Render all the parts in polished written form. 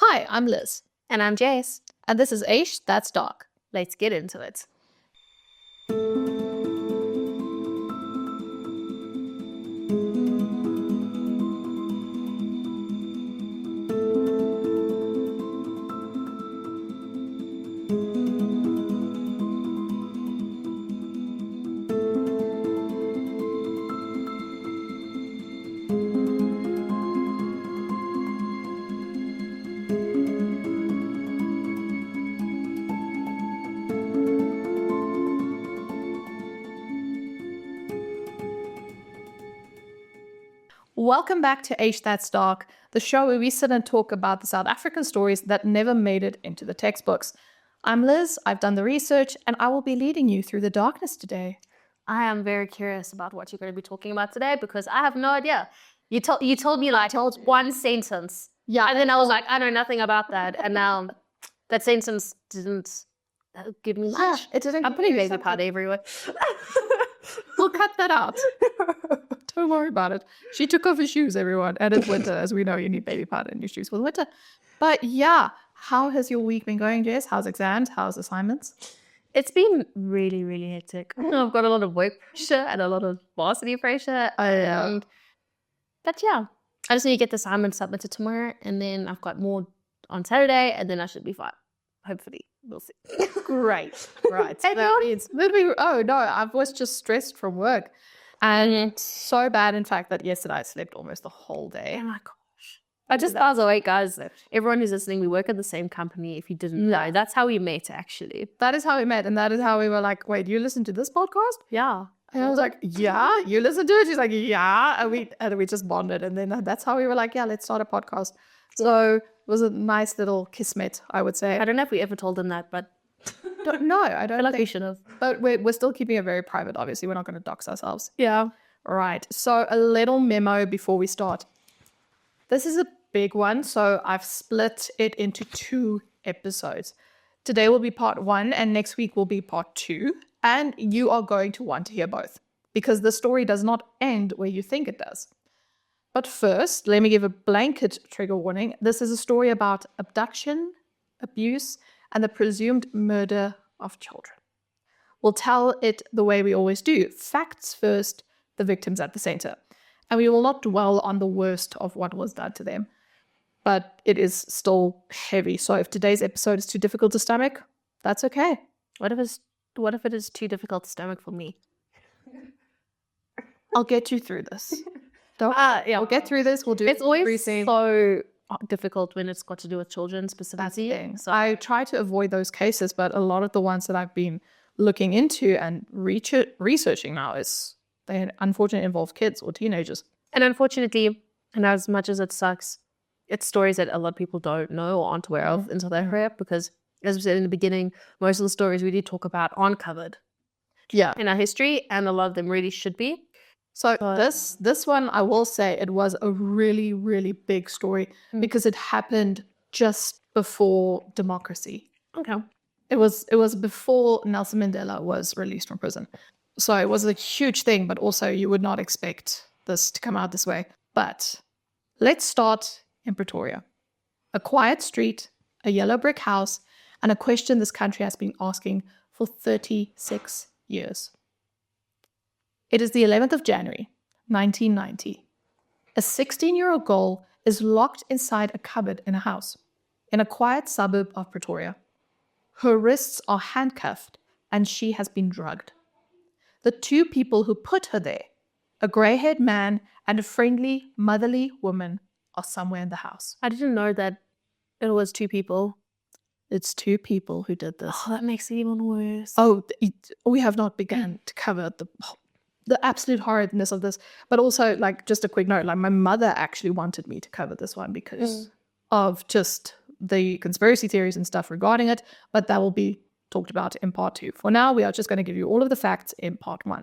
Hi, I'm Liz. And I'm Jess. And this is Eish, That's Dark. Let's get into it. Welcome back to Eish, That's Dark, the show where we sit and talk about the South African stories that never made it into the textbooks. I'm Liz, I've done the research, and I will be leading you through the darkness today. I am very curious about what you're going to be talking about today because I have no idea. You told me like one sentence. Yeah. And then I was like, I know nothing about that. And now that sentence didn't give me much. It didn't. I'm putting baby powder everywhere. We'll cut that out. Don't worry about it. She took off her shoes, everyone. And it's winter. As we know, you need baby powder in your shoes for the winter. But yeah, how has your week been going, Jess? How's exams? How's assignments? It's been really, really hectic. I've got a lot of work pressure and a lot of varsity pressure. But yeah, I just need to get the assignment submitted tomorrow. And then I've got more on Saturday. And then I should be fine. Hopefully. We'll see. Great. Right. That means literally, oh no, I was just stressed from work. And so bad, in fact, that yesterday I slept almost the whole day. Oh my gosh. I was awake, guys. Everyone who's listening, we work at the same company. If you didn't know, that's how we met, actually. That is how we met. And that is how we were like, wait, you listen to this podcast? Yeah. And I was like, yeah, you listen to it? She's like, yeah. And we just bonded. And then that's how we were like, yeah, let's start a podcast. So it was a nice little kismet, I would say. I don't know if we ever told them that, but I don't feel like think we should have. But we're still keeping it very private, obviously. We're not going to dox ourselves. Yeah. Right. So a little memo before we start. This is a big one, so I've split it into 2 episodes. Today will be part 1 and next week will be part 2. And you are going to want to hear both because the story does not end where you think it does. But first, let me give a blanket trigger warning. This is a story about abduction, abuse, and the presumed murder of children. We'll tell it the way we always do. Facts first, the victims at the center. And we will not dwell on the worst of what was done to them. But it is still heavy. So if today's episode is too difficult to stomach, that's okay. What if it is too difficult to stomach for me? I'll get you through this. We'll get through this. We'll do It's always so difficult when it's got to do with children specifically. That's the thing. So I try to avoid those cases, but a lot of the ones that I've been looking into and researching now they unfortunately involve kids or teenagers. And unfortunately, and as much as it sucks, it's stories that a lot of people don't know or aren't aware of until they're here because, as we said in the beginning, most of the stories we did talk about aren't covered in our history, and a lot of them really should be. So this one, I will say it was a really, really big story because it happened just before democracy. Okay. It was before Nelson Mandela was released from prison. So it was a huge thing, but also you would not expect this to come out this way. But let's start in Pretoria. A quiet street, a yellow brick house, and a question this country has been asking for 36 years. It is the 11th of January, 1990. A 16-year-old girl is locked inside a cupboard in a house in a quiet suburb of Pretoria. Her wrists are handcuffed and she has been drugged. The 2 people who put her there, a grey-haired man and a friendly, motherly woman, are somewhere in the house. I didn't know that it was 2 people. It's 2 people who did this. Oh, that makes it even worse. Oh, we have not begun to cover the absolute horridness of this, but also like just a quick note, like my mother actually wanted me to cover this one because of just the conspiracy theories and stuff regarding it, but that will be talked about in part 2. For now, we are just going to give you all of the facts in part 1.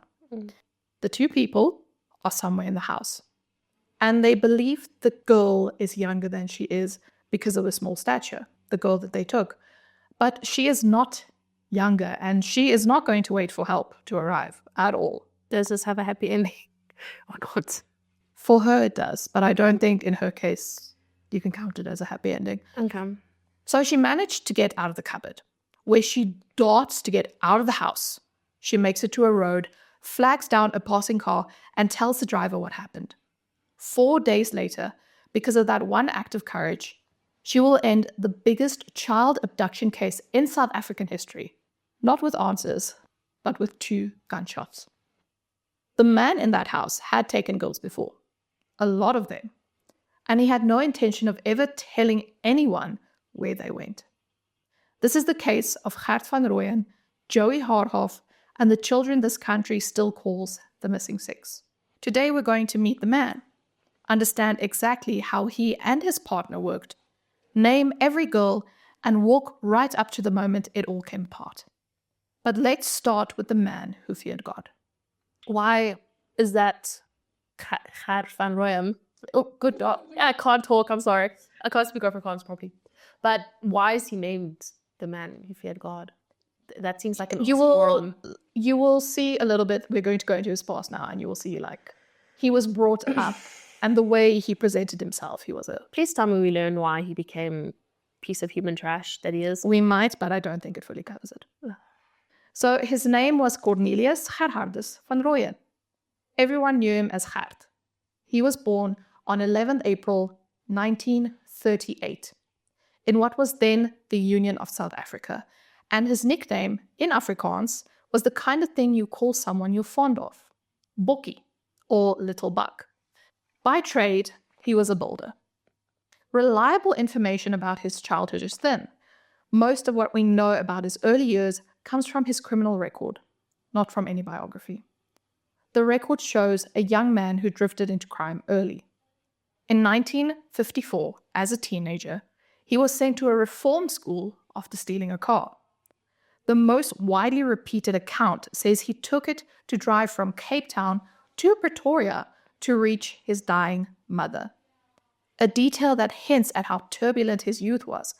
The 2 people are somewhere in the house and they believe the girl is younger than she is because of a small stature, the girl that they took, but she is not younger and she is not going to wait for help to arrive at all. Does this have a happy ending or not? For her, it does, but I don't think in her case you can count it as a happy ending. Okay. So she managed to get out of the cupboard, where she darts to get out of the house. She makes it to a road, flags down a passing car, and tells the driver what happened. 4 days later, because of that one act of courage, she will end the biggest child abduction case in South African history. Not with answers, but with 2 gunshots. The man in that house had taken girls before, a lot of them, and he had no intention of ever telling anyone where they went. This is the case of Gert van Rooyen, Joey Haarhoff, and the children this country still calls the missing 6. Today we're going to meet the man, understand exactly how he and his partner worked, name every girl, and walk right up to the moment it all came apart. But let's start with the man who feared God. Why is that Gert van Rooyen? Oh, good dog. Yeah, I can't talk. I'm sorry. I can't speak Afrikaans properly. But why is he named the man who feared God? That seems like an You oxymoron. will see a little bit. We're going to go into his past now, and you will see like he was brought up and the way he presented himself. He was a. Please tell me we learn why he became a piece of human trash that he is. We might, but I don't think it fully covers it. So his name was Cornelius Gerhardus van Rooyen. Everyone knew him as Gert. He was born on 11th April 1938 in what was then the Union of South Africa, and his nickname in Afrikaans was the kind of thing you call someone you're fond of, bakkie, or little buck. By trade, he was a builder. Reliable information about his childhood is thin. Most of what we know about his early years comes from his criminal record, not from any biography. The record shows a young man who drifted into crime early. In 1954, as a teenager, he was sent to a reform school after stealing a car. The most widely repeated account says he took it to drive from Cape Town to Pretoria to reach his dying mother. A detail that hints at how turbulent his youth was,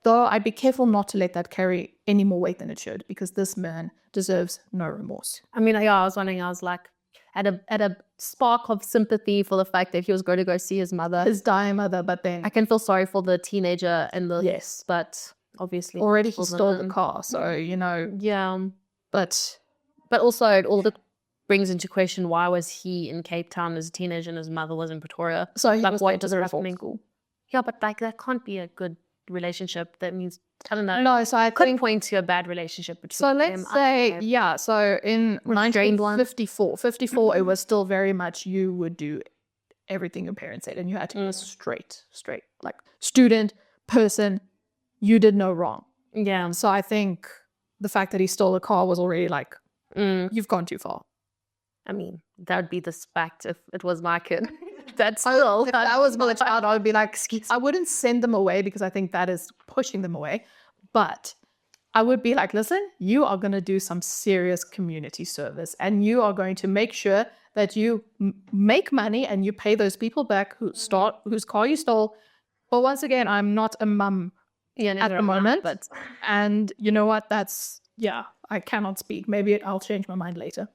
though I'd be careful not to let that carry any more weight than it should, because this man deserves no remorse. I mean, yeah, I was wondering, I was like, at a spark of sympathy for the fact that he was going to go see his mother. His dying mother, but then I can feel sorry for the teenager and the... Yes. But obviously... already he stole the car, so, you know. Yeah. But also, it all brings into question, why was he in Cape Town as a teenager and his mother was in Pretoria? So he like, was what going to was the reform happening? school. Yeah, but like that can't be a good relationship. That means, I don't know. No, so I Could think... point to a bad relationship between So let's them. say, yeah, so in Restrained one. 1954, it was still very much you would do everything your parents said, and you had to be straight, like student, person, you did no wrong. Yeah. So I think the fact that he stole a car was already like, you've gone too far. I mean, that would be the fact if it was my kid. That's If that was my child, I would be like, excuse. I wouldn't send them away because I think that is pushing them away. But I would be like, listen, you are going to do some serious community service, and you are going to make sure that you make money and you pay those people back whose car you stole. But once again, I'm not a mum at the moment. But and you know what? I cannot speak. Maybe I'll change my mind later.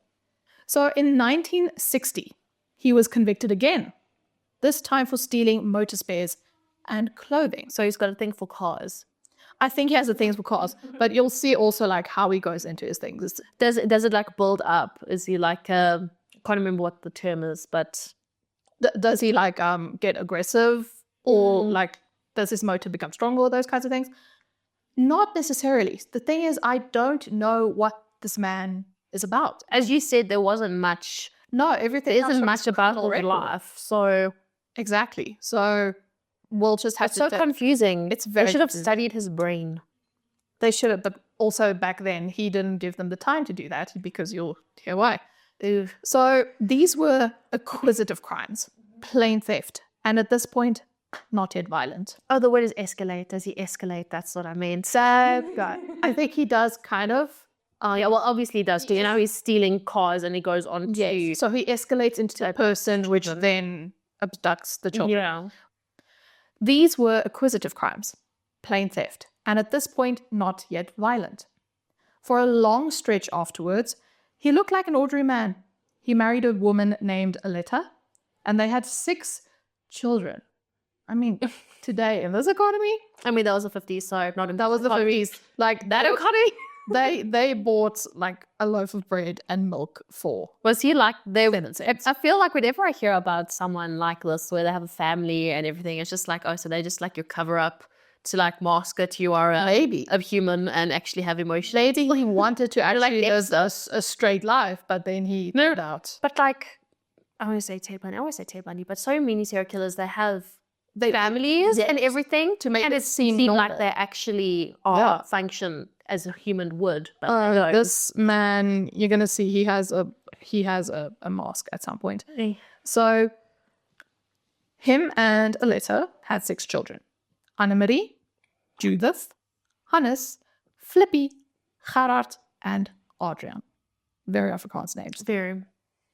So in 1960, he was convicted again, this time for stealing motor spares and clothing. so he's got a thing for cars. I think he has the things for cars, but you'll see also like how he goes into his things. Does it like build up? Is he like I can't remember what the term is, but Does he like get aggressive, or like does his motor become stronger, or those kinds of things? Not necessarily. The thing is, I don't know what this man is about. as you said, there wasn't much. No, everything There else isn't from much his about criminal his record. life. So Exactly. So we'll just have it's so to. confusing. It's very They should have confusing. studied his brain. They should have, but also back then he didn't give them the time to do that, because you'll hear why. So these were acquisitive crimes, plain theft, and at this point, not yet violent. Oh, the word is escalate. Does he escalate? That's what I meant. So I think he does kind of. Oh yeah, well obviously he does too. You know, he's stealing cars and he goes on to Yes. So he escalates into a person, which then abducts the children. yeah. These were acquisitive crimes, plain theft, and at this point, not yet violent. For a long stretch afterwards, he looked like an ordinary man. He married a woman named Aletta, and they had 6 children. I mean, today in this economy, I mean, that was the 50s, so not in that was the 50s. Like that economy. they bought like a loaf of bread and milk for Was he like they? 7 cents. I feel like whenever I hear about someone like this, where they have a family and everything, it's just like, oh, so they just like your cover up to like mask it. You are a human and actually have emotions. Maybe he wanted to actually live a straight life, but then he turned out. But like, I always say Ted Bundy, but so many serial killers, they have families and everything to make it seem like they actually are function as a human would. But this man, you're gonna see he has a mask at some point. So him and Aletta had 6 children: Annemarie, Judith, Hannes, Flippy, Gerard, and Adrian. Very Afrikaans names. Very.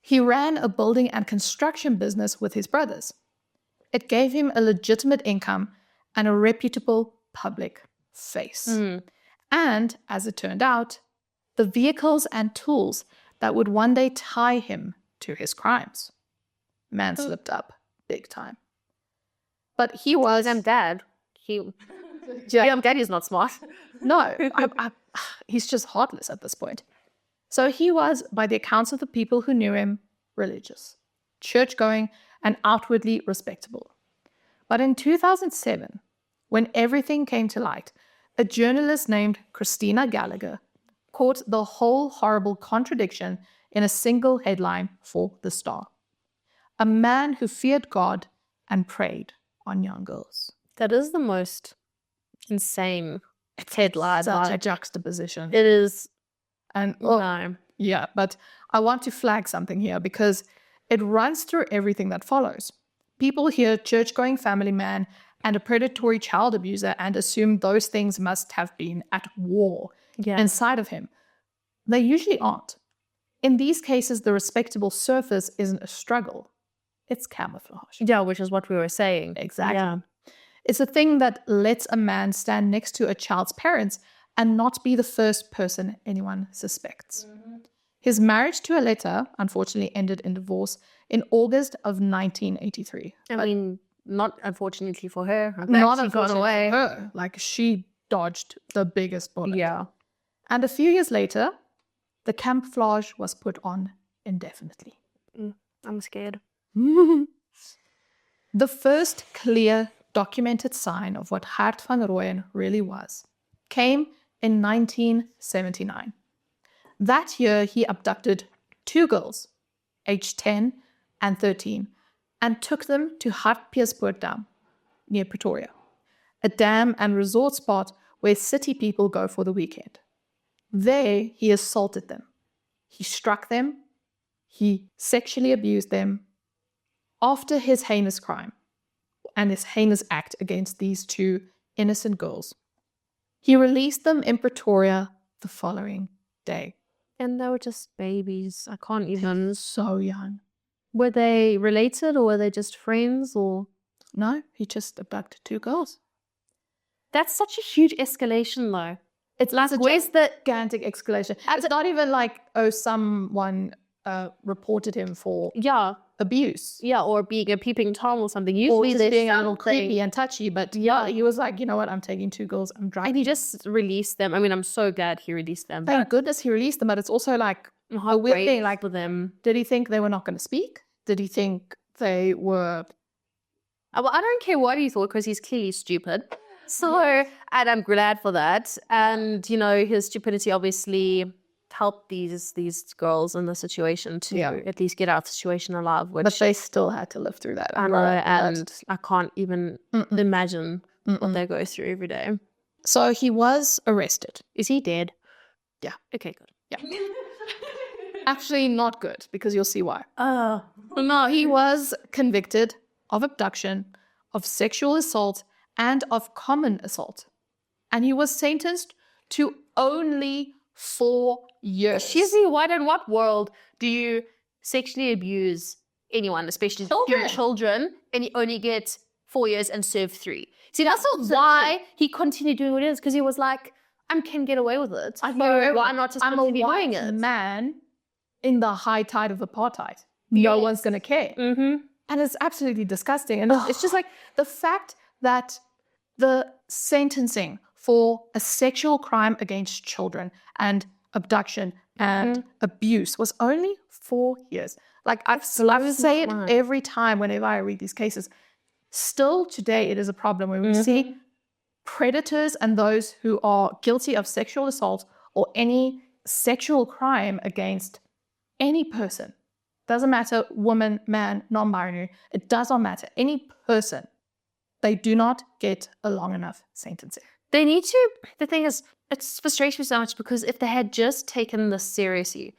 He ran a building and construction business with his brothers. It gave him a legitimate income and a reputable public face. And, as it turned out, the vehicles and tools that would one day tie him to his crimes. Man slipped up big time. But he was... I'm dad. I'm dad is not smart. No, he's just heartless at this point. So he was, by the accounts of the people who knew him, religious, church-going, and outwardly respectable. But in 2007, when everything came to light, a journalist named Christina Gallagher caught the whole horrible contradiction in a single headline for The Star. A man who feared God and preyed on young girls. That is the most insane headline. Such a juxtaposition. It is. And no. Yeah, but I want to flag something here because it runs through everything that follows. People hear church-going family man and a predatory child abuser and assume those things must have been at war inside of him. They usually aren't. In these cases, the respectable surface isn't a struggle. It's camouflage. Yeah, which is what we were saying. Exactly. Yeah. It's a thing that lets a man stand next to a child's parents and not be the first person anyone suspects. His marriage to Aletta, unfortunately, ended in divorce in August of 1983. I mean, not unfortunately for her. Not unfortunately for her. Like, she dodged the biggest bullet. Yeah. And a few years later, the camouflage was put on indefinitely. I'm scared. The first clear documented sign of what Gert van Rooyen really was came in 1979. That year, he abducted 2 girls, aged 10 and 13, and took them to Hartpiespoort Dam, near Pretoria, a dam and resort spot where city people go for the weekend. There, he assaulted them. He struck them. He sexually abused them. After his heinous crime and his heinous act against these 2 innocent girls, he released them in Pretoria the following day. And they were just babies. I can't even. So young. Were they related or were they just friends or? No, he just abducted 2 girls. That's such a huge escalation though. It's like, where's the gigantic escalation? It's not even like, oh, someone reported him for abuse. Yeah, or being a peeping Tom or something. Usually or just being a little creepy and touchy, but yeah, he was like, you know what, I'm taking 2 girls, I'm driving. And he just released them. I mean, I'm so glad he released them. Thank goodness he released them, but it's also like a weird thing. Like, for them. Did he think they were not going to speak? Did he think they were... Well, I don't care what he thought because he's clearly stupid. So, and I'm glad for that. And, you know, his stupidity obviously helped these girls in the situation to at least get out of the situation alive. But they still had to live through that. I know, and I can't even imagine what they go through every day. So he was arrested. Is he dead? Yeah. Okay, good. Yeah. Actually, not good, because you'll see why. No, he was convicted of abduction, of sexual assault, and of common assault. And he was sentenced to only 4 years. Excuse me, what in what world do you sexually abuse anyone, especially children, and you only get 4 years and serve 3? See, that's not why he continued doing what it is, because he was like, I can get away with it. Why not just continue doing it? I'm a white man in the high tide of apartheid. No one's going to care. And it's absolutely disgusting. And it's just like the fact that the sentencing for a sexual crime against children and abduction and abuse was only 4 years. Like I say it every time whenever I read these cases. Still today, it is a problem where we see predators and those who are guilty of sexual assault or any sexual crime against any person. Doesn't matter, woman, man, non-binary. It does not matter. Any person, they do not get a long enough sentencing. They need to. The thing is, it's frustrating me so much because if they had just taken this seriously,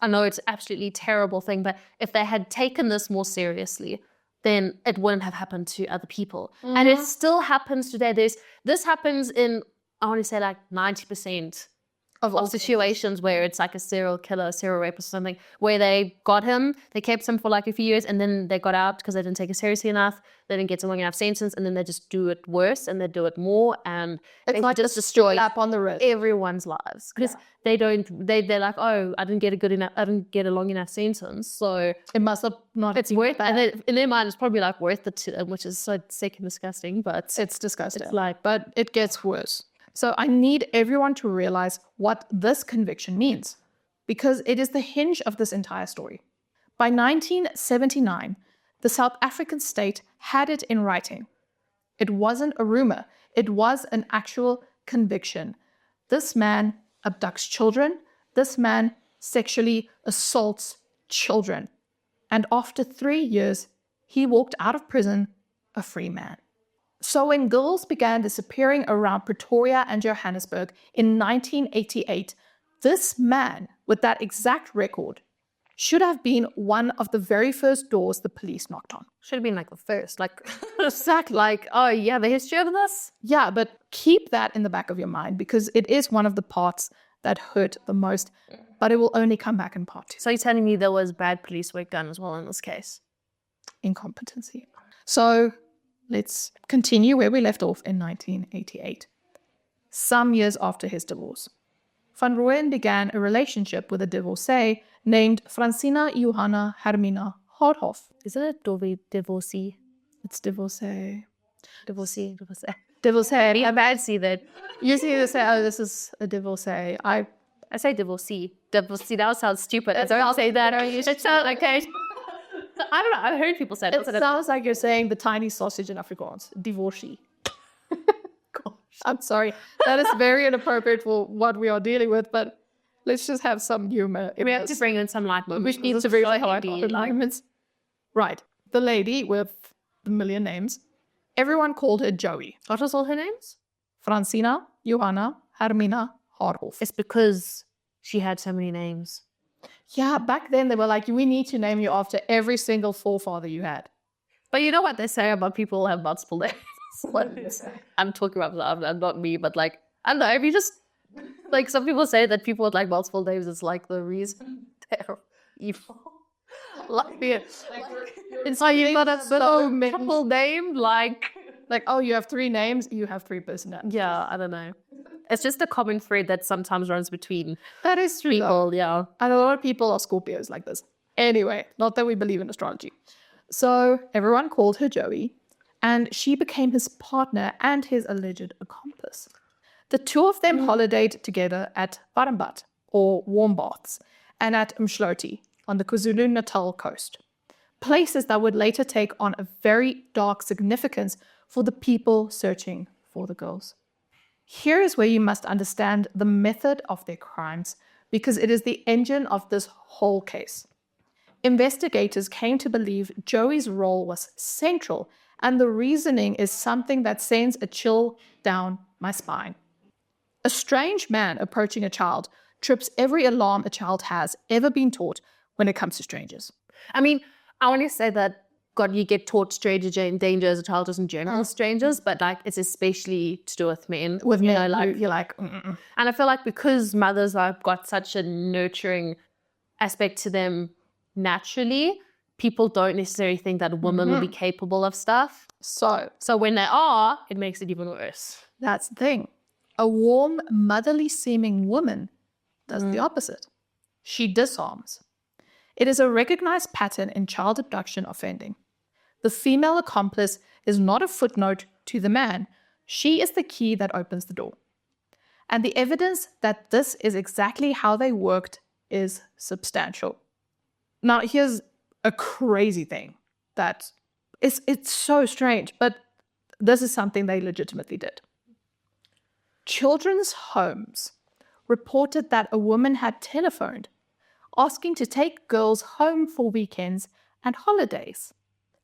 I know it's an absolutely terrible thing, but if they had taken this more seriously, then it wouldn't have happened to other people. And it still happens today. This happens in, I want to say like 90% of situations where it's like a serial killer, serial rapist or something, where they got him, they kept him for like a few years, and then they got out because they didn't take it seriously enough. They didn't get a long enough sentence, and then they just do it worse and they do it more, and it's like just destroy slap on the wrist everyone's lives because they're like, oh, I didn't get a long enough sentence, so it must have not. It's worth, and in their mind, it's probably like worth it to them, which is so sick and disgusting. But it's disgusting. It's like, but it gets worse. So I need everyone to realize what this conviction means, because it is the hinge of this entire story. By 1979, the South African state had it in writing. It wasn't a rumor. It was an actual conviction. This man abducts children. This man sexually assaults children. And after 3 years, he walked out of prison a free man. So when girls began disappearing around Pretoria and Johannesburg in 1988, this man with that exact record should have been one of the very first doors the police knocked on. Should have been like the first, like, exactly, like, oh yeah, the history of this? Yeah, but keep that in the back of your mind because it is one of the parts that hurt the most, but it will only come back in part 2. So you're telling me there was bad police work done as well in this case? Incompetency. So let's continue where we left off in 1988. Some years after his divorce, Van Rooyen began a relationship with a divorcee named Francina Johanna Hermina Haarhoff. Isn't it divorcee? It's divorcee. Divorcee. Divorcee. I'm bad, see that. Usually they say, oh, this is a divorcee. I say divorcee. Divorcee, that sounds stupid. I don't say that. It sounds okay. I don't know. I've heard people say it. It sounds like you're saying the tiny sausage in Afrikaans. Divorcee. Gosh, I'm sorry. That is very inappropriate for what we are dealing with, but let's just have some humor. We have to bring in some light moments. We need to bring light moments. Right. The lady with the million names, everyone called her Joey. What was all her names? Francina Johanna Hermina Haarhoff. It's because she had so many names. Yeah, back then they were like, we need to name you after every single forefather you had. But you know what they say about people who have multiple names? What do they say? I'm talking about not me, but like, I don't know, if you just, like, some people say that people with like multiple names is like the reason they're evil. It's like you've got a triple name, like, oh, you have 3 names, you have 3 personalities. Yeah, I don't know. It's just a common thread that sometimes runs between that is true, people, yeah. And a lot of people are Scorpios like this. Anyway, not that we believe in astrology. So everyone called her Joey, and she became his partner and his alleged accomplice. The two of them holidayed together at Warmbad, or warm baths, and at Mshloti on the KwaZulu-Natal coast. Places that would later take on a very dark significance for the people searching for the girls. Here is where you must understand the method of their crimes, because it is the engine of this whole case. Investigators came to believe Joey's role was central, and the reasoning is something that sends a chill down my spine. A strange man approaching a child trips every alarm a child has ever been taught when it comes to strangers. I mean, I want to say that God, you get taught stranger danger as a child, just in general, strangers, but like it's especially to do with men. With men, know, like you're like, mm-mm. And I feel like because mothers have got such a nurturing aspect to them naturally, people don't necessarily think that a woman will be capable of stuff. So when they are, it makes it even worse. That's the thing. A warm, motherly-seeming woman does the opposite. She disarms. It is a recognized pattern in child abduction offending. The female accomplice is not a footnote to the man, she is the key that opens the door. And the evidence that this is exactly how they worked is substantial. Now, here's a crazy thing that it's so strange, but this is something they legitimately did. Children's homes reported that a woman had telephoned asking to take girls home for weekends and holidays.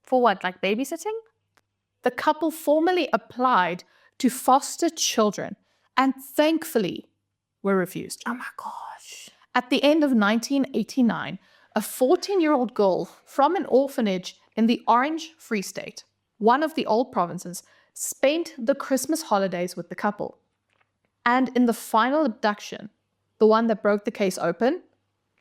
For what, like babysitting? The couple formally applied to foster children and thankfully were refused. Oh my gosh. At the end of 1989, a 14-year-old girl from an orphanage in the Orange Free State, one of the old provinces, spent the Christmas holidays with the couple. And in the final abduction, the one that broke the case open,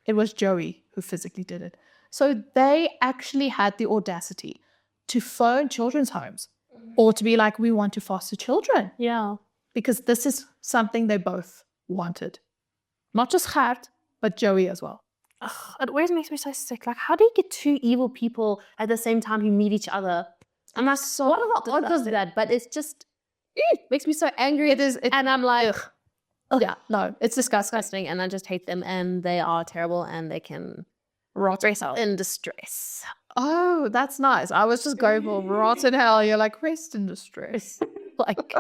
it was Joey who physically did it. So they actually had the audacity to phone children's homes or to be like, we want to foster children. Yeah. Because this is something they both wanted. Not just Gert, but Joey as well. Ugh, it always makes me so sick. Like, how do you get two evil people at the same time who meet each other? I'm like, So what are the odds of that? But it's just, makes me so angry. It is. And I'm like, ugh, Yeah, no, it's disgusting. disgusting. And I just hate them. And they are terrible. And they can Rot in distress. Oh, that's nice. I was just going for rot in hell. You're like, rest in distress. Like,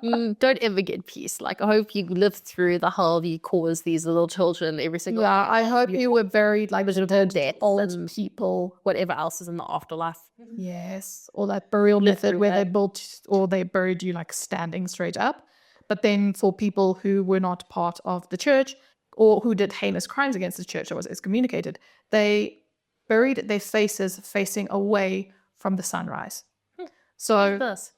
don't ever get peace. Like, I hope you live through the hell you cause these little children every single Yeah, I hope you were buried like death old and people. whatever else is in the afterlife. Yes, or that burial Live method through where that. they built or they buried you like standing straight up. But then for people who were not part of the church or who did heinous crimes against the church or was excommunicated, they buried their faces facing away from the sunrise. So This.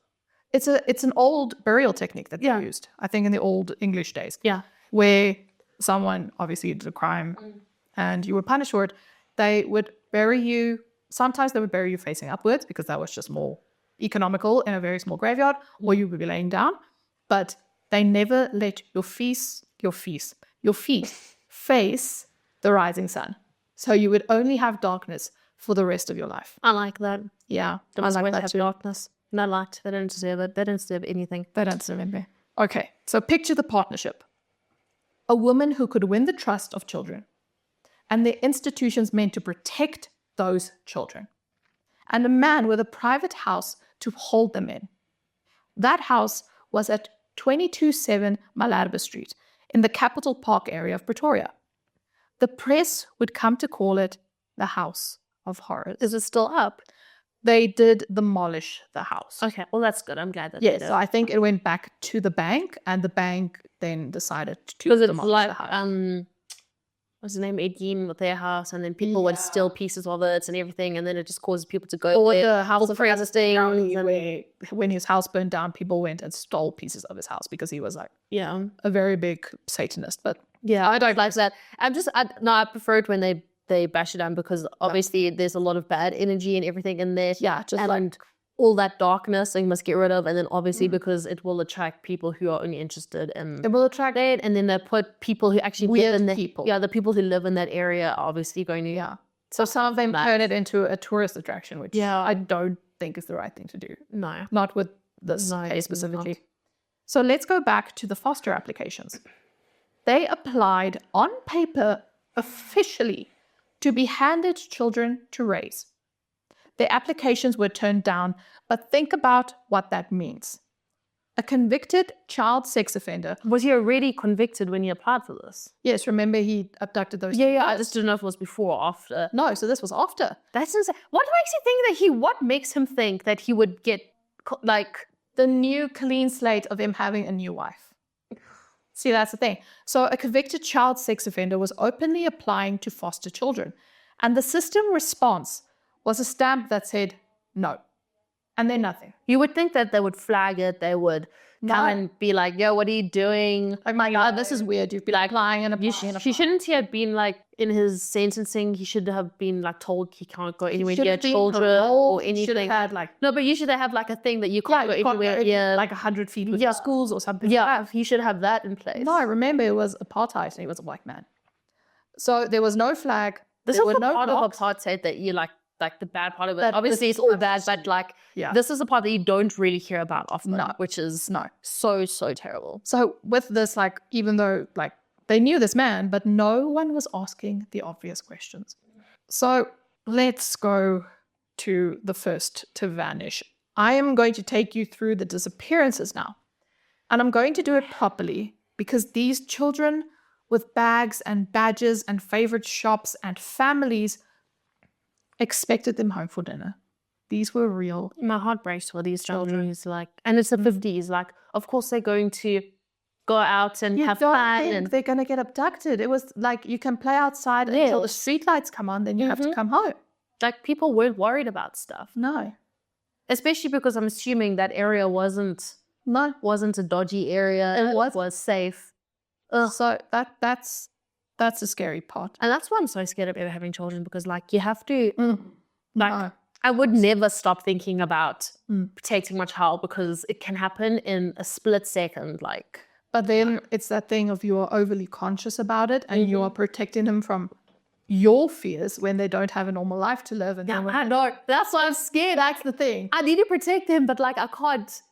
it's an old burial technique that Yeah. they used, I think in the old English days, Yeah. where someone obviously did a crime and you were punished for it. They would bury you. Sometimes they would bury you facing upwards because that was just more economical in a very small graveyard, or you would be laying down. But they never let your feet face the rising sun. So you would only have darkness for the rest of your life. I like that. Yeah, They I must like always that have too. darkness. No light. They don't deserve it. They don't deserve anything. They don't remember. Okay, so picture the partnership. A woman who could win the trust of children and the institutions meant to protect those children. And a man with a private house to hold them in. That house was at 227 Malherbe Street in the Capital Park area of Pretoria. The press would come to call it the House of Horrors. Is it still up? They did demolish the house. Okay. Well, that's good. I'm glad that Yes, they so I think it went back to the bank, and the bank then decided to because it's demolish like the house. what's his name, Edgeen, with their house, and then people would Yeah. steal pieces of it and everything, and then it just causes people to go Or there. the house of crazy things, and where when his house burned down, people went and stole pieces of his house because he was like yeah, a very big Satanist. But yeah, I don't like that. I prefer it when they bash it down because obviously there's a lot of bad energy and everything in there. yeah, just and like all that darkness you must get rid of, and then obviously because it will attract people who are only interested in it will attract that, and then they put people who actually weird live in that, people. yeah, the people who live in that area are obviously going to Yeah. So some of them Nuts. turn it into a tourist attraction, which Yeah. I don't think is the right thing to do. no. Not with this No, case it's specifically. not. So let's go back to the foster applications. They applied on paper officially to be handed children to raise. Their applications were turned down, but think about what that means. A convicted child sex offender. Was he already convicted when he applied for this? Yes, remember he abducted those. Yeah. I just didn't know if it was before or after. No, so this was after. That's insane. What makes him think that he would get like? The new clean slate of him having a new wife. See, that's the thing. So a convicted child sex offender was openly applying to foster children. And the system response was a stamp that said no. And then nothing. You would think that they would flag it. They would come and be like, "Yo, what are you doing?" Like, my God, this is weird. You've been like lying and applying. He shouldn't he have been like in his sentencing? He should have been like told he can't go anywhere near children or anything. Should have had like, No, but usually they have like a thing that you can't go anywhere. Yeah, like 100 feet with schools or something. yeah. He should have that in place. No, I remember it was apartheid and he was a black man. So there was no flag. This there is were the no part blocks. of apartheid that you like like the bad part of it. Obviously, it's all bad, but like this is the part that you don't really hear about often, which is so terrible. So with this, like, even though like they knew this man, but no one was asking the obvious questions. So let's go to the first to vanish. I am going to take you through the disappearances now. And I'm going to do it properly because these children with bags and badges and favorite shops and families expected them home for dinner. These were real. My heart breaks for these children. Who's like, and it's the 50s. Like, of course they're going to go out and have fun. And they're going to get abducted. It was like you can play outside until the streetlights come on, then you have to come home. Like people weren't worried about stuff. No. Especially because I'm assuming that area wasn't a dodgy area. It was safe. So that's the scary part. And that's why I'm so scared of ever having children, because like you have to I would never stop thinking about protecting my child because it can happen in a split second. Like, but then it's that thing of you are overly conscious about it and you are protecting them from your fears when they don't have a normal life to live. And I know. That's why I'm scared. That's the thing. I need to protect them, but like I can't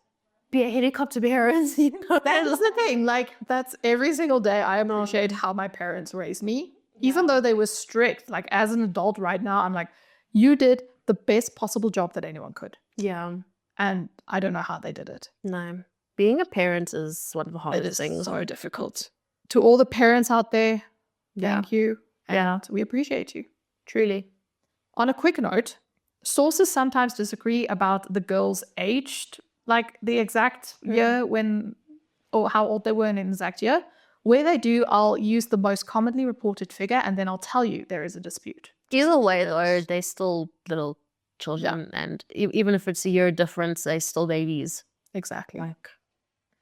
be a helicopter parent. You know? That's the thing. Like that's every single day I appreciate how my parents raised me. Even though they were strict, like as an adult right now, I'm like, you did the best possible job that anyone could. Yeah. And I don't know how they did it. No. Being a parent is one of the hardest things. It is so difficult. To all the parents out there, thank you. And we appreciate you. Truly. On a quick note, sources sometimes disagree about the girls' aged, like the exact year when, or how old they were in an exact year. Where they do, I'll use the most commonly reported figure and then I'll tell you there is a dispute. Either way, though, they're still little children. Yeah. And even if it's a year difference, they're still babies. Exactly.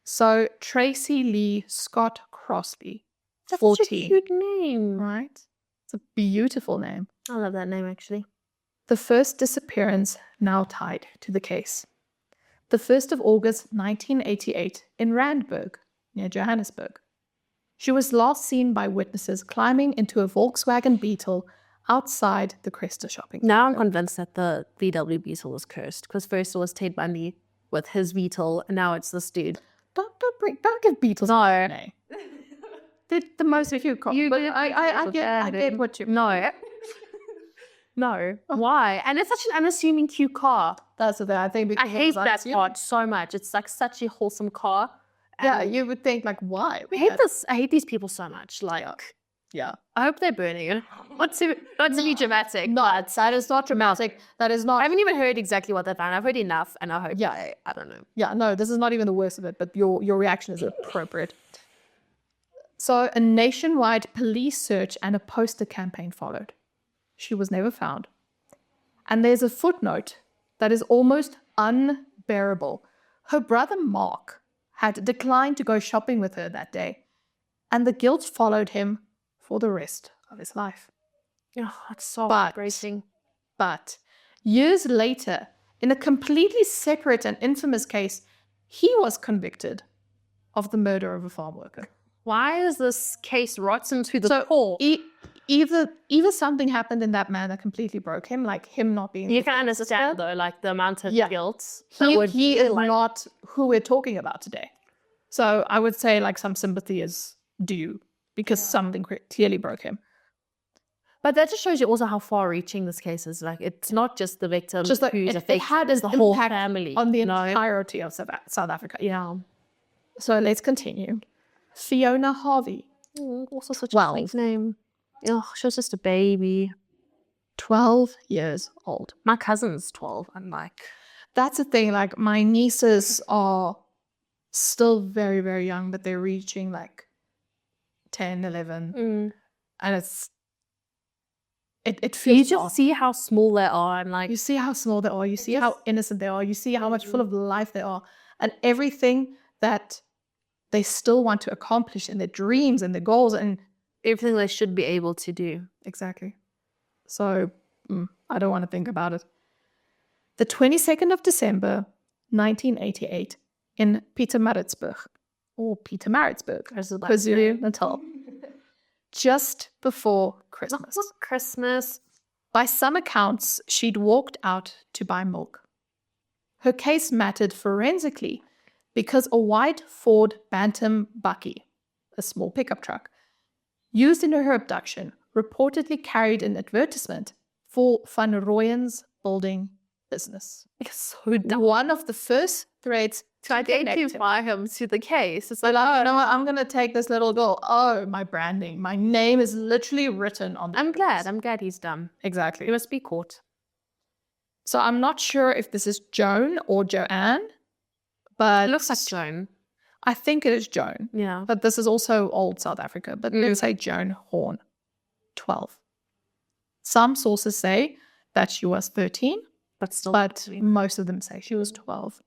So Tracy Lee Scott Crosby. That's 14. Such a cute name. Right? It's a beautiful name. I love that name, actually. The first disappearance now tied to the case. The 1st of August, 1988, in Randburg, near Johannesburg. She was last seen by witnesses climbing into a Volkswagen Beetle outside the Cresta shopping center. Now I'm convinced that the VW Beetle was cursed, because first it was Ted Bundy with his Beetle, and now it's this dude. Don't give Beetles a name. The most of you call. I get what you. No. Why? And it's such an unassuming cute car. That's the thing. I think I hate that part so much. It's like such a wholesome car. Yeah, you would think like, why? I hate these people so much. Like, yeah. I hope they're burning. Not to be dramatic. No, that is not dramatic. That is not. I haven't even heard exactly what they found. I've heard enough, and I hope. Yeah, I don't know. Yeah, no, this is not even the worst of it. But your reaction is appropriate. So a nationwide police search and a poster campaign followed. She was never found. And there's a footnote that is almost unbearable. Her brother Mark had declined to go shopping with her that day, and the guilt followed him for the rest of his life. Oh, that's so heartbreaking. But years later, in a completely separate and infamous case, he was convicted of the murder of a farm worker. Why is this case rotten to the core? Either something happened in that man that completely broke him, like him not being. You can understand though, like the amount of guilt. He is not who we're talking about today. So I would say like some sympathy is due because something clearly broke him. But that just shows you also how far-reaching this case is. Like it's not just the victim who's affected. It had the whole family on the entirety of South Africa. Yeah. So let's continue. Fiona Harvey. Also such a sweet name. Oh, she was just a baby. 12 years old. My cousin's 12. I'm like... That's the thing. Like, my nieces are still very, very young, but they're reaching, like, 10, 11. And it's... It feels... You just see how small they are, and, like... You see how small they are. You see how innocent they are. You see how much full of life they are. And everything that they still want to accomplish in their dreams and their goals and everything they should be able to do. Exactly. So I don't want to think about it. The 22nd of December, 1988, in Pietermaritzburg, KwaZulu-Natal, just before Christmas. Christmas. By some accounts, she'd walked out to buy milk. Her case mattered forensically because a white Ford Bantam bakkie, a small pickup truck, used in her abduction, reportedly carried an advertisement for Van Rooyen's building business. It's so dumb. One of the first threads to Identify him to the case. It's like, oh, no, I'm going to take this little girl. Oh, my branding. My name is literally written on the I'm glad he's done. Exactly. He must be caught. So I'm not sure if this is Joan or Joanne, but It looks like Joan. I think it is Joan. Yeah. But this is also old South Africa. But let's say Joan Horn, 12. Some sources say that she was 13, but most of them say she was 12.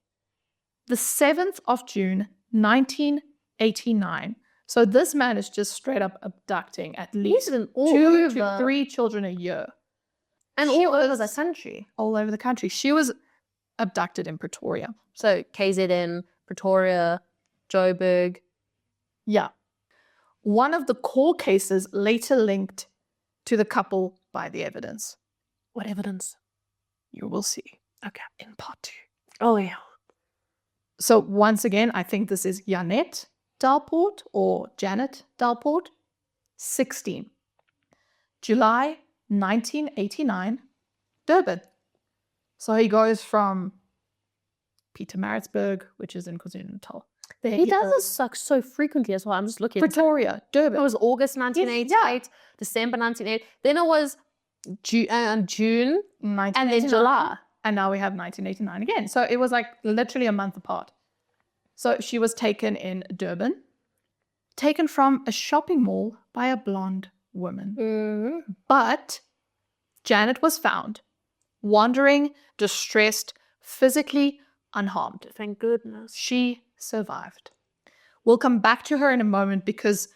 The 7th of June, 1989. So this man is just straight up abducting at least 2 to 3 children a year. And all over the country. All over the country. She was abducted in Pretoria. So KZN, Pretoria, Joburg. Yeah. One of the core cases later linked to the couple by the evidence. What evidence? You will see. Okay. In part 2. Oh, yeah. So once again, I think this is Janet Dalport or Janet Dalport, 16. July 1989, Durban. So he goes from Pietermaritzburg, which is in KwaZulu-Natal. He does this so frequently as well. I'm just looking. Pretoria, Durban. It was August 1988, December 1988. Then it was June, and then July. And now we have 1989 again. So it was like literally a month apart. So she was taken in Durban, taken from a shopping mall by a blonde woman. Mm-hmm. But Janet was found, wandering, distressed, physically unharmed. Thank goodness. She survived. We'll come back to her in a moment because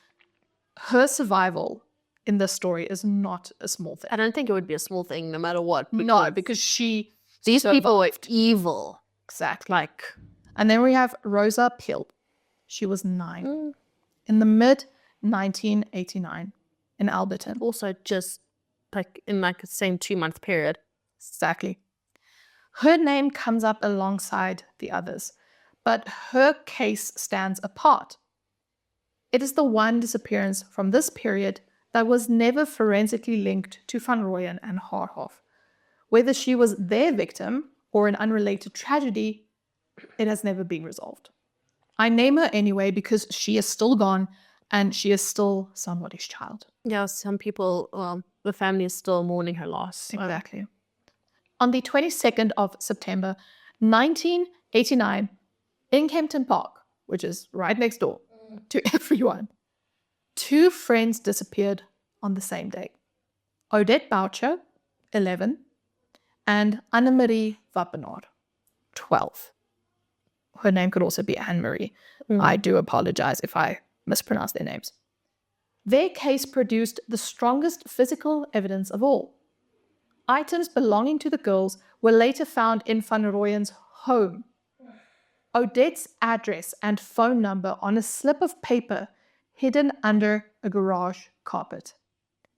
her survival in this story is not a small thing. I don't think it would be a small thing no matter what. No, because these people were evil. Exactly. And then we have Rosa Peel. She was 9 in the mid-1989 in Alberton. Also just in the same 2-month period. Exactly. Her name comes up alongside the others, but her case stands apart. It is the one disappearance from this period that was never forensically linked to Van Rooyen and Haarhoff. Whether she was their victim or an unrelated tragedy, it has never been resolved. I name her anyway because she is still gone and she is still somebody's child. Yeah, some people, the family is still mourning her loss. Exactly. On the 22nd of September, 1989, in Kempton Park, which is right next door to everyone, 2 friends disappeared on the same day. Odette Boucher, 11, and Annemarie Wappenaar, 12. Her name could also be Anne-Marie. I do apologize if I mispronounce their names. Their case produced the strongest physical evidence of all. Items belonging to the girls were later found in Van Rooyen's home. Odette's address and phone number on a slip of paper hidden under a garage carpet.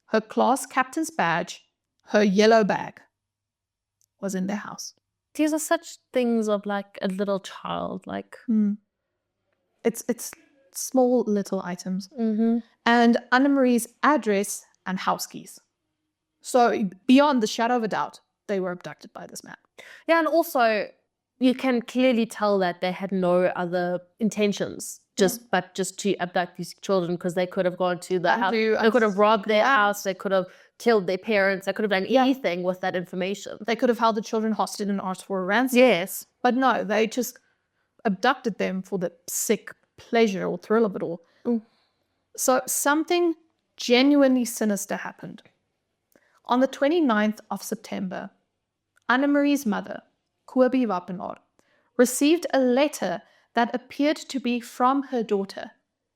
Her class captain's badge, her yellow bag, was in their house. These are such things of a little child, It's small little items. Mm-hmm. And Annemarie's address and house keys. So beyond the shadow of a doubt, they were abducted by this man. Yeah, and also you can clearly tell that they had no other intentions, but just to abduct these children, because they could have gone to the house, they could have robbed their house, they could have killed their parents, they could have done anything with that information. They could have held the children hostage and asked for a ransom. Yes. But no, they just abducted them for the sick pleasure or thrill of it all. So something genuinely sinister happened. On the 29th of September, Annemarie's mother, Kobie Wappenaar, received a letter that appeared to be from her daughter,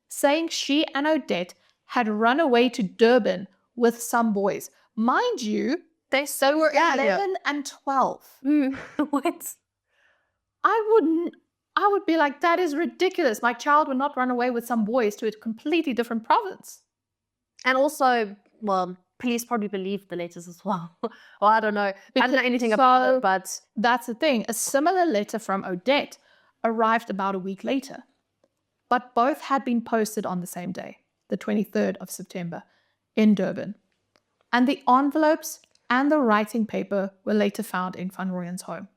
saying she and Odette had run away to Durban with some boys. Mind you, they were 11 and 12. What? I would be like, that is ridiculous. My child would not run away with some boys to a completely different province. And also, police probably believed the letters as well. Well, I don't know. I don't know anything about it, but that's the thing. A similar letter from Odette arrived about a week later, but both had been posted on the same day, the 23rd of September, in Durban. And the envelopes and the writing paper were later found in Van Rooyen's home.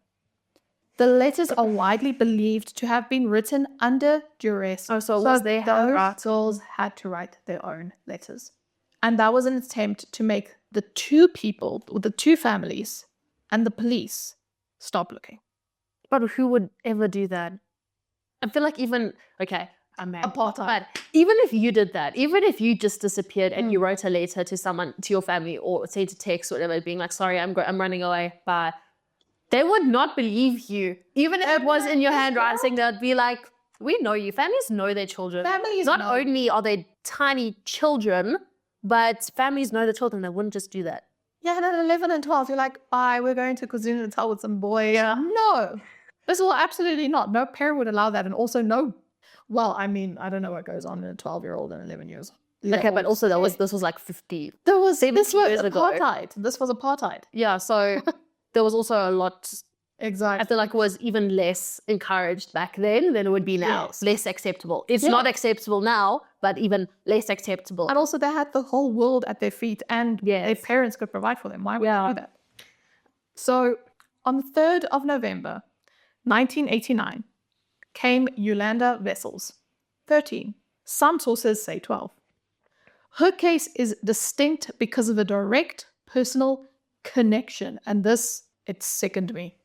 The letters are widely believed to have been written under duress. Oh, so those they girls had to write their own letters. And that was an attempt to make the two people, or the two families, and the police stop looking. But who would ever do that? I feel like even, okay, I'm married. Apartheid. But even if you did that, even if you just disappeared and you wrote a letter to someone, to your family, or sent a text or whatever, being like, sorry, I'm running away, bye. They would not believe you. Even if it was in your handwriting, they'd be like, we know you. Families know their children. Families not know. only are they tiny children, but families know their children. They wouldn't just do that. Yeah, and at 11 and 12, you're like, bye, we're going to KwaZulu-Natal with some boy. Yeah. No, this will absolutely not. No parent would allow that. And also no, well, I mean, I don't know what goes on in a 12-year-old and 11 years old. Okay, but also this was like 50. This was years ago. apartheid. This was apartheid. Yeah, so there was also a lot. Exactly. I feel like it was even less encouraged back then than it would be now. Yes. Less acceptable. It's not acceptable now, but even less acceptable. And also they had the whole world at their feet and their parents could provide for them. Why would they do that? So on the 3rd of November, 1989, came Yolanda Wessels, 13. Some sources say 12. Her case is distinct because of a direct personal connection. And this, it sickened me.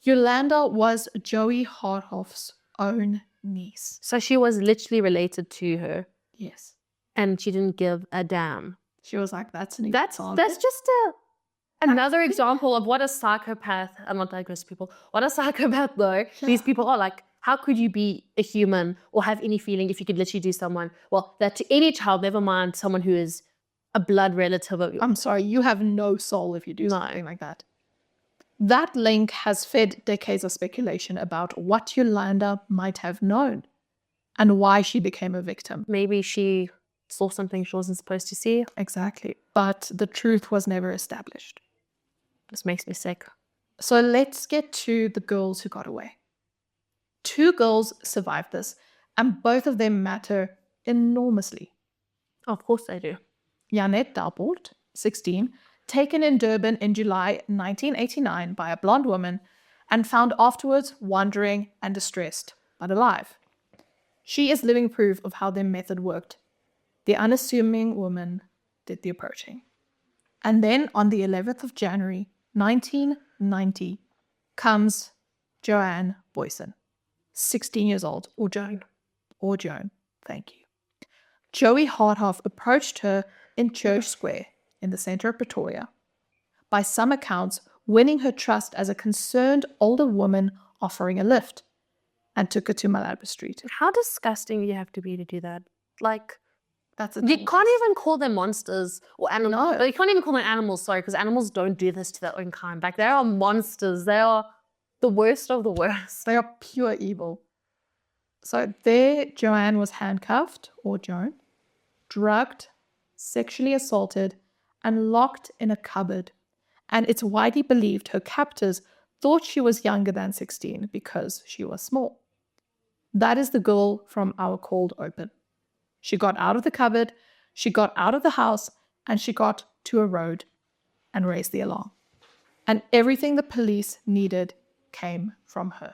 Yolanda was Joey Haarhoff's own niece. So she was literally related to her. Yes. And she didn't give a damn. She was like, that's just another example of what a psychopath, I'm not diagnosed people, what a psychopath though, these people are like, how could you be a human or have any feeling if you could literally do someone, well, that to any child, never mind someone who is a blood relative of yours. I'm sorry, you have no soul if you do something like that. That link has fed decades of speculation about what Yolanda might have known and why she became a victim. Maybe she saw something she wasn't supposed to see. Exactly. But the truth was never established. This makes me sick. So let's get to the girls who got away. 2 girls survived this, and both of them matter enormously. Of course they do. Janet Dalport, 16, taken in Durban in July 1989 by a blonde woman and found afterwards wandering and distressed, but alive. She is living proof of how their method worked. The unassuming woman did the approaching. And then on the 11th of January 1990 comes Joanne Boyson, 16 years old, or Joan, thank you. Joey Haarhoff approached her in Church Square in the center of Pretoria, by some accounts winning her trust as a concerned older woman offering a lift, and took her to Malaba Street. How disgusting do you have to be to do that? Like, You can't even call them monsters or animals. No. You can't even call them animals, sorry, because animals don't do this to their own kind. Like, they are monsters. They are the worst of the worst. They are pure evil. So there, Joanne was handcuffed, or Joan, drugged, sexually assaulted, and locked in a cupboard. And it's widely believed her captors thought she was younger than 16 because she was small. That is the girl from our cold open. She got out of the cupboard, she got out of the house, and she got to a road and raised the alarm. And everything the police needed came from her.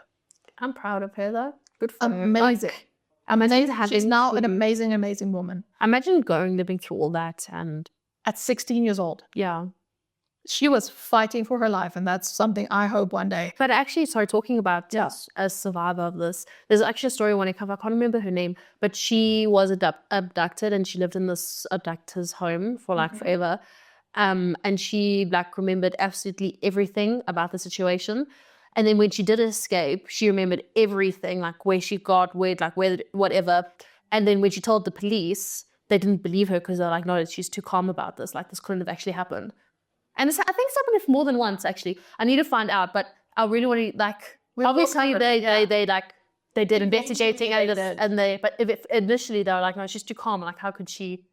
I'm proud of her, though. Good for her. Amazing. Amazing. She's now an amazing, amazing woman. Imagine living through all that and... At 16 years old. Yeah. She was fighting for her life, and that's something I hope one day. But actually, sorry, talking about a survivor of this, there's actually a story when I cover, I can't remember her name, but she was abducted and she lived in this abductor's home for like forever. And she like remembered absolutely everything about the situation. And then when she did escape, she remembered everything, like where she got, where, whatever. And then when she told the police, they didn't believe her because they're like, no, she's too calm about this. Like, this couldn't have actually happened. And I think it's happened more than once, actually. I need to find out, but I really want to, like, obviously they did investigating, but initially they were like, no, she's too calm. Like, how could she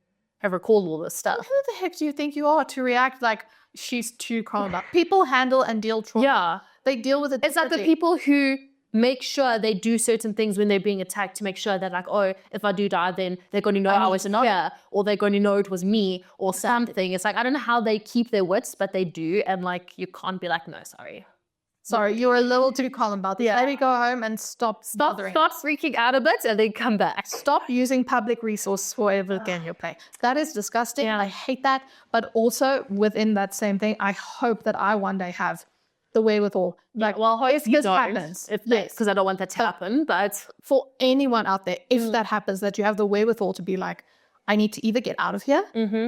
have recalled all this stuff. Who the heck do you think you are to react like she's too calm about? People handle and deal trauma. Yeah. They deal with it. It's like the people who make sure they do certain things when they're being attacked to make sure that like, oh, if I do die, then they're going to know I was here, or they're going to know it was me or something. It's like, I don't know how they keep their wits, but they do. And like, you can't be like, no, sorry. Sorry, you're a little too calm about this. Let me go home and stop bothering. Start freaking out a bit and then come back. Stop using public resources for everything you play. That is disgusting. Yeah. I hate that. But also within that same thing, I hope that I one day have the wherewithal. Like, Well, if you this don't, happens, because I don't want that to happen. But for anyone out there, if that happens, that you have the wherewithal to be like, I need to either get out of here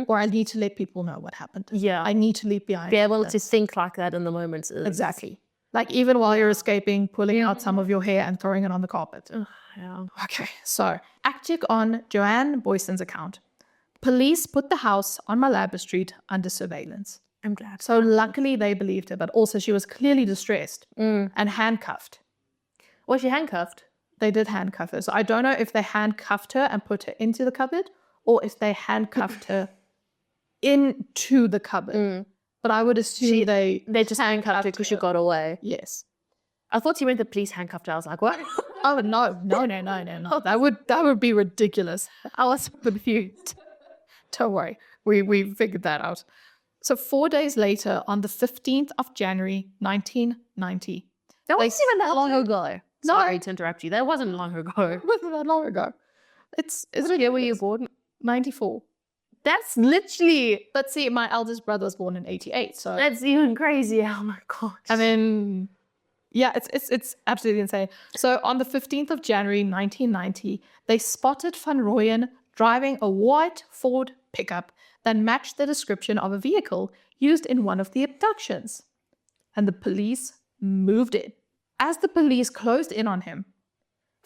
or I need to let people know what happened. Yeah. I need to leave behind. be able to think like that in the moment. Exactly. Like even while you're escaping, pulling out some of your hair and throwing it on the carpet. Yeah. Okay, so acting on Joanne Boyson's account, police put the house on Malaba Street under surveillance. I'm glad. So luckily they believed her, but also she was clearly distressed and handcuffed. Was she handcuffed? They did handcuff her. So I don't know if they handcuffed her and put her into the cupboard or if they handcuffed her into the cupboard. But I would assume they just handcuffed her because she got away. Yes. I thought you meant the police handcuffed her. I was like, what? Oh no. That would be ridiculous. I was confused. Don't worry. We figured that out. So 4 days later, on the 15th of January, 1990. That wasn't even that long ago. Sorry to interrupt you. That wasn't long ago. It wasn't that long ago. What year were you born? 94. That's literally... But see, my eldest brother was born in 88, so... That's even crazy. Oh my gosh. I mean, yeah, it's absolutely insane. So on the 15th of January, 1990, they spotted Van Rooyen driving a white Ford pickup that matched the description of a vehicle used in one of the abductions. And the police moved in. As the police closed in on him,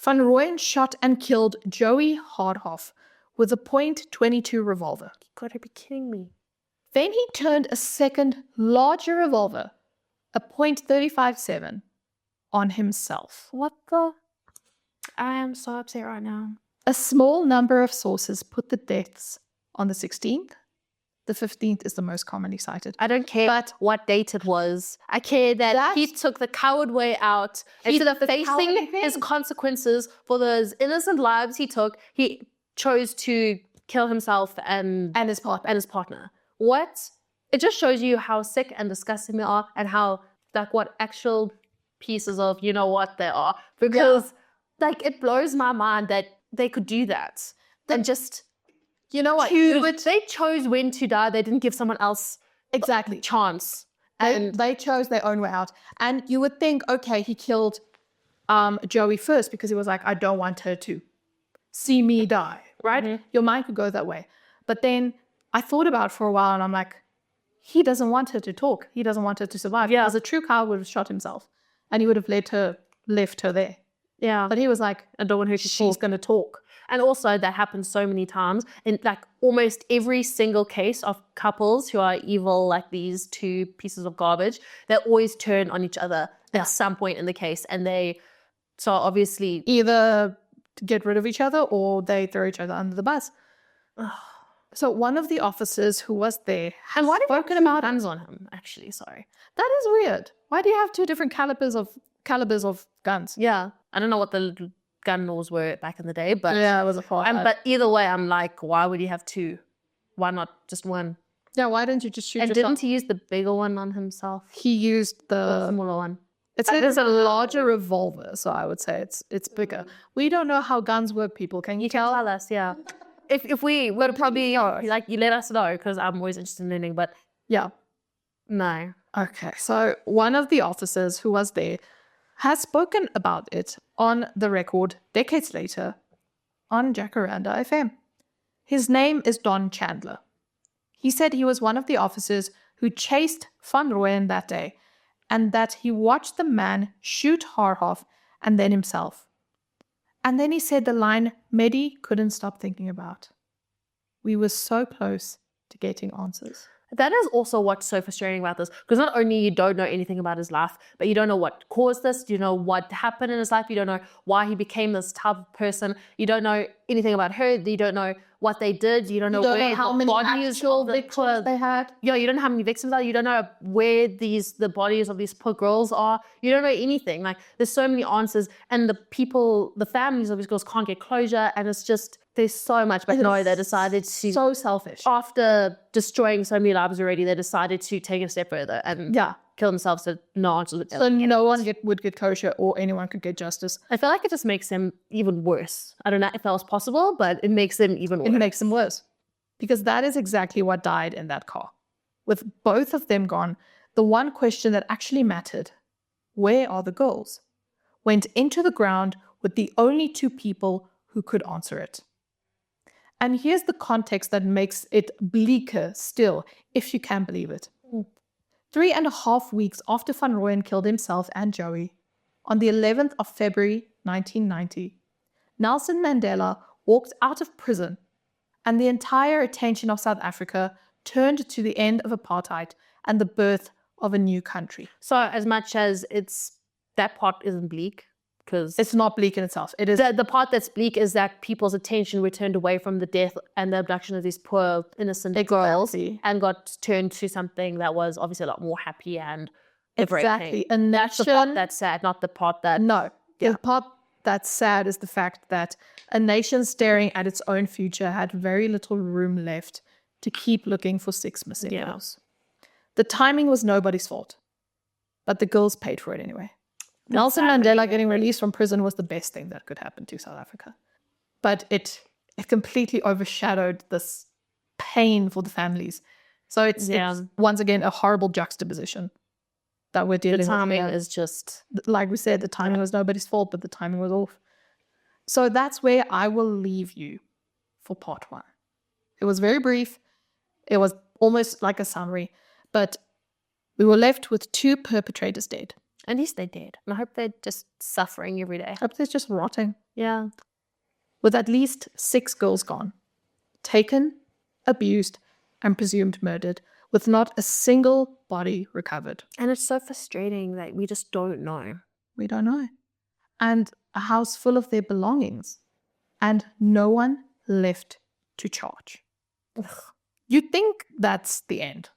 Van Rooyen shot and killed Joey Haarhoff with a .22 revolver. You gotta be kidding me. Then he turned a second, larger revolver, a .357, on himself. What the? I am so upset right now. A small number of sources put the deaths on the 16th. The 15th is the most commonly cited. I don't care what date it was. I care that he took the coward way out. Instead of facing his consequences for those innocent lives he took, he chose to kill himself and his partner. What? It just shows you how sick and disgusting they are and how, like, what actual pieces of you know what they are. Because, like, it blows my mind that they could do that. And just... You know what? They chose when to die. They didn't give someone else chance. And they chose their own way out. And you would think, okay, he killed Joey first because he was like, I don't want her to see me die, right? Mm-hmm. Your mind could go that way. But then I thought about it for a while and I'm like, he doesn't want her to talk. He doesn't want her to survive. Yeah. Because a true coward would have shot himself and he would have left her there. Yeah. But he was like, I don't want her to talk. She's going to talk. And also that happens so many times in like almost every single case of couples who are evil, like these two pieces of garbage, they always turn on each other at some point in the case. And so obviously either get rid of each other or they throw each other under the bus. So one of the officers who was there and why did you spoken about guns on him, actually, sorry. That is weird. Why do you have two different calibers of guns? Yeah. I don't know what the gun laws were back in the day, but yeah, it was a far. But either way, I'm like, why would you have two? Why not just one? Yeah, why didn't you just shoot? And didn't he use the bigger one on himself? He used the smaller one. It's a larger revolver, so I would say it's bigger. We don't know how guns work, people. Can you tell us? Yeah. If we would probably like you let us know because I'm always interested in learning. But yeah, no. Okay, so one of the officers who was there has spoken about it on the record decades later on Jacaranda FM. His name is Don Chandler. He said he was one of the officers who chased Van Rooyen that day and that he watched the man shoot Haarhoff and then himself. And then he said the line Mehdi couldn't stop thinking about. We were so close to getting answers. That is also what's so frustrating about this, because not only you don't know anything about his life, but you don't know what caused this, you know what happened in his life, you don't know why he became this type of person, you don't know anything about her, you don't know what they did, you don't know where how many actual victims they had. Yeah, you don't know how many victims are, you don't know where the bodies of these poor girls are, you don't know anything. Like, there's so many answers, and the families of these girls can't get closure, and it's just, there's so much. But no, they decided to, so selfish. after destroying so many lives already, they decided to take it a step further and kill themselves to no answers. So no one would get kosher, or anyone could get justice. I feel like it just makes them even worse. I don't know if that was possible, but it makes them even worse. It makes them worse. Because that is exactly what died in that car. With both of them gone, the one question that actually mattered, where are the girls, went into the ground with the only two people who could answer it. And here's the context that makes it bleaker still, if you can believe it. 3.5 weeks after Van Rooyen killed himself and Joey, on the 11th of February 1990, Nelson Mandela walked out of prison, and the entire attention of South Africa turned to the end of apartheid and the birth of a new country. So as much as that part isn't bleak, because it's not bleak in itself. It is the part that's bleak is that people's attention were turned away from the death and the abduction of these poor innocent girls and got turned to something that was obviously a lot more happy and exactly. And that's the part that's sad, not the part that the part that's sad is the fact that a nation staring at its own future had very little room left to keep looking for 6 missing girls. The timing was nobody's fault, but the girls paid for it anyway. Nelson Mandela getting released from prison was the best thing that could happen to South Africa. But it completely overshadowed this pain for the families. So it's once again a horrible juxtaposition that we're dealing with. The timing is just... Like we said, the timing was nobody's fault, but the timing was off. So that's where I will leave you for part 1. It was very brief. It was almost like a summary. But we were left with 2 perpetrators dead. At least they're dead. And I hope they're just suffering every day. I hope they're just rotting. Yeah. With at least 6 girls gone. Taken, abused, and presumed murdered, with not a single body recovered. And it's so frustrating that we just don't know. We don't know. And a house full of their belongings. And no one left to charge. Ugh. You'd think that's the end.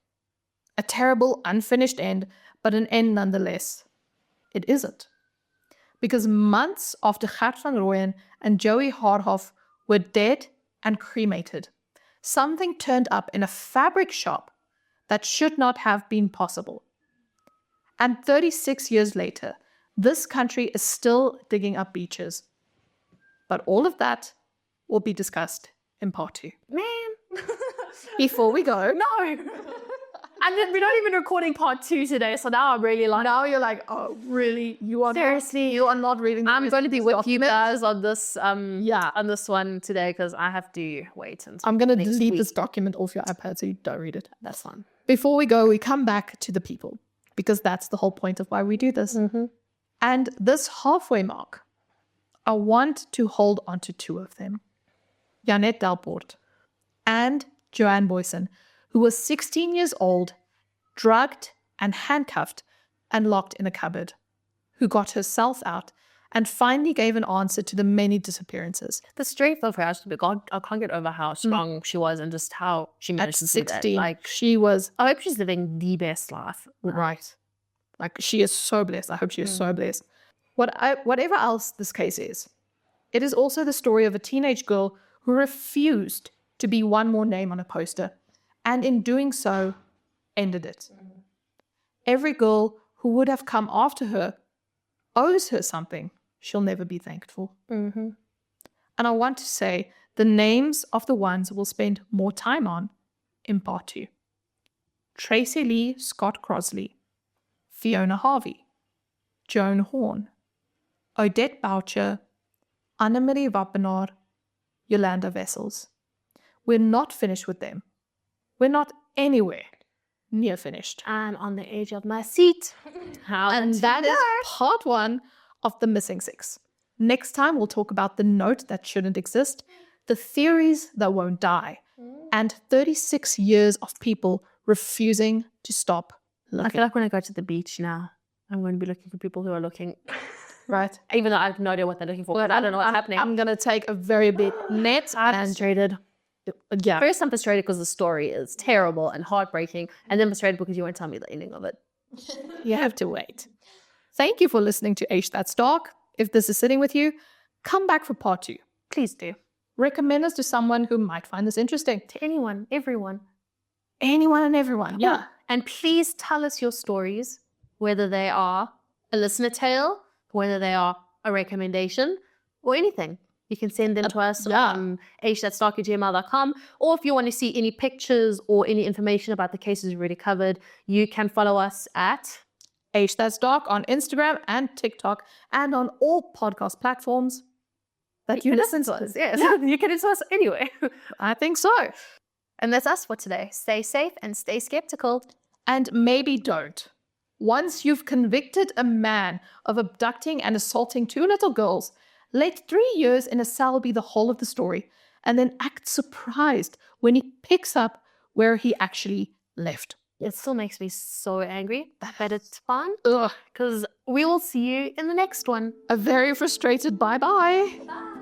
A terrible, unfinished end, but an end nonetheless. It isn't. Because months after Gert van Rooyen and Joey Haarhoff were dead and cremated, something turned up in a fabric shop that should not have been possible. And 36 years later, this country is still digging up beaches. But all of that will be discussed in part 2. Man! Before we go... No! And then we're not even recording part 2 today, so now I'm really like... Now you're like, oh, really? Seriously? You are not reading... I'm going to be with you guys on this on this one today, because I have to wait until I'm going to delete this document off your iPad so you don't read it. That's fine. Before we go, we come back to the people, because that's the whole point of why we do this. Mm-hmm. And this halfway mark, I want to hold on to 2 of them. Janet Delport and Joanne Boyson, who was 16 years old, drugged and handcuffed and locked in a cupboard, who got herself out and finally gave an answer to the many disappearances. The strength of her, I can't get over how strong she was and just how she managed to do that. 16, like, she was... I hope she's living the best life. Right. Like, she is so blessed. I hope she is so blessed. Whatever else this case is, it is also the story of a teenage girl who refused to be one more name on a poster, and in doing so, ended it. Every girl who would have come after her owes her something she'll never be thanked for. Mm-hmm. And I want to say the names of the ones we'll spend more time on in part 2. Tracy Lee Scott Crosley, Fiona Harvey, Joan Horn, Odette Boucher, Annemarie Wappenaar, Yolanda Wessels. We're not finished with them. We're not anywhere near finished. I'm on the edge of my seat. And that is part 1 of the missing 6. Next time, we'll talk about the note that shouldn't exist, the theories that won't die, and 36 years of people refusing to stop I looking. feel like when I go to the beach now, I'm going to be looking for people who are looking. Right. Even though I have no idea what they're looking for. I don't know what's happening. I'm going to take a very big net I'm and frustrated. yeah. First, I'm frustrated because the story is terrible and heartbreaking, and then frustrated because you won't tell me the ending of it. You have to wait. Thank you for listening to Eish That's Dark. If this is sitting with you, come back for part 2. Please do. Recommend us to someone who might find this interesting. To anyone, everyone. Anyone and everyone. Yeah. And please tell us your stories, whether they are a listener tale, whether they are a recommendation, or anything. You can send them to us on aishthat'sdark@gmail.com. Or if you want to see any pictures or any information about the cases we've already covered, you can follow us at Eish That's Dark on Instagram and TikTok and on all podcast platforms that you listen to us. Yes, you can listen to us anyway. I think so. And that's us for today. Stay safe and stay skeptical. And maybe don't. Once you've convicted a man of abducting and assaulting 2 little girls, let 3 years in a cell be the whole of the story, and then act surprised when he picks up where he actually left. It still makes me so angry, but it's fun Ugh. because we will see you in the next one. A very frustrated bye-bye. Bye.